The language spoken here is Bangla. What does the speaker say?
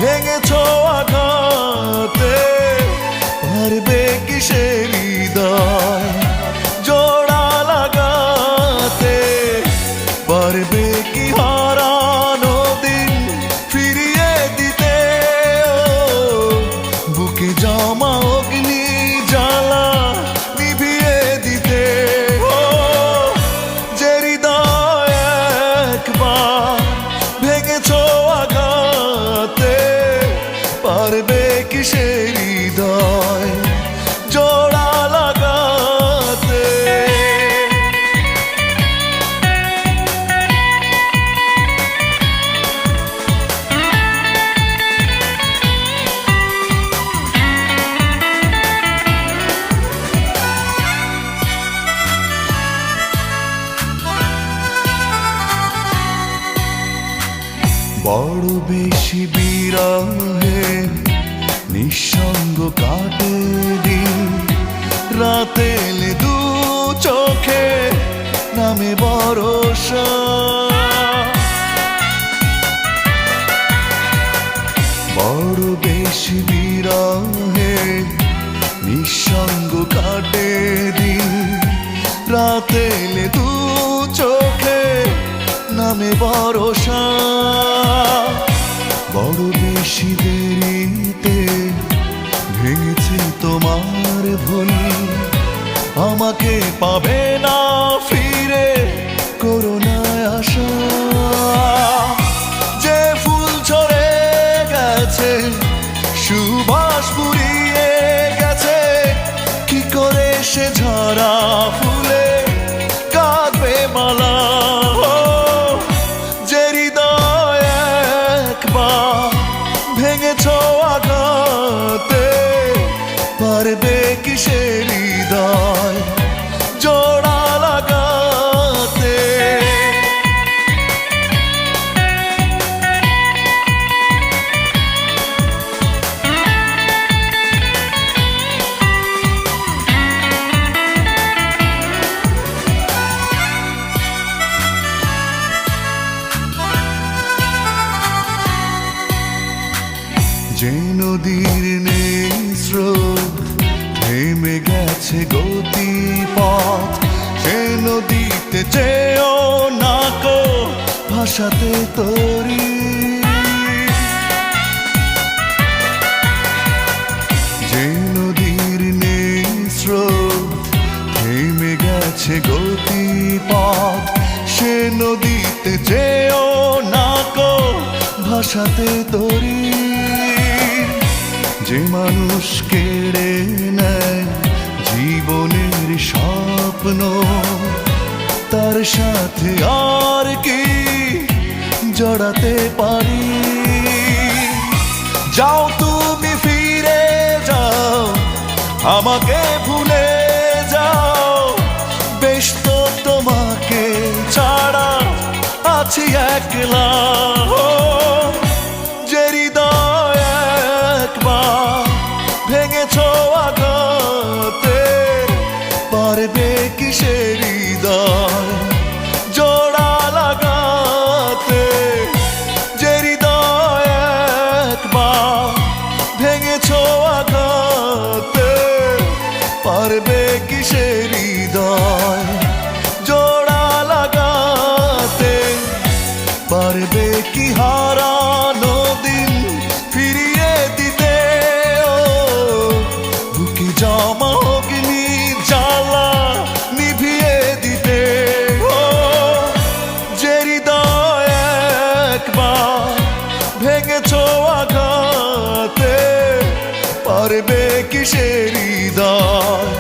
ভেঙেছো আঘাতে, পারবে কি সে হৃদয় জোড়া লাগাতে? পারবে কি হারানো দিন ফিরিয়ে দিতে? বুকে জমা অগ্নি জ্বালা নিভিয়ে দিতে? যে হৃদয় একবার ভেঙেছো আঘাতে, পারবে কি সে হৃদয় জোড়া লাগাতে? বড় বেশি বিরহে নিঃসঙ্গ কাটে দিন, রাতে এলে দু চোখে নামে ভরসা। বড় বেশি বিরহে নিঃসঙ্গ কাটে দিন, রাতে এলে দু চোখে নামে ভরসা। বড় বেশি দেরিতে ভেঙেছে তোমার ভুল, আমাকে পাবে না ফিরে করুণায় আশা। যে ফুল ঝরে গেছে সুবাস ফুরিয়ে গেছে, কি করে সে ঝরা ফুলে কাঁদবে মালা? যে হৃদয় একবার ভেঙেছো আঘাতে, পারবে কি সে হৃদয় জোড়া লাগাতে? যে নদীর নেই স্রোত থেমে গেছে গতিপথ, সে নদীতে যেও না কো ভাসাতে তরি। যে নদীর নেই স্রোত থেমে গেছে গতিপথ, সে নদীতে যেও না কো ভাসাতে তরি। যে মানুষ কেড়ে নেয় জীবনের স্বপ্ন, তার সাথে আর কি জড়াতে পারি? যাও তুমি ফিরে যাও, আমাকে ভুলে যাও, বেশ তো তোমাকে ছাড়া আছি একলা। যে হৃদয় একবার ভেঙেছো আঘাতে, পারবে কি সে হৃদয় জোড়া লাগাতে? যে হৃদয় একবার ভেঙেছো আঘাতে, পারবে কি সে হৃদয় জোড়া লাগাতে? পারবে কি হারানো দিন ফিরিয়ে দিতে? বুকে জমা অগ্নি জ্বালা নিভিয়ে দিতে? যে হৃদয় একবার ভেঙেছো আঘাতে, পারবে কি সে হৃদয়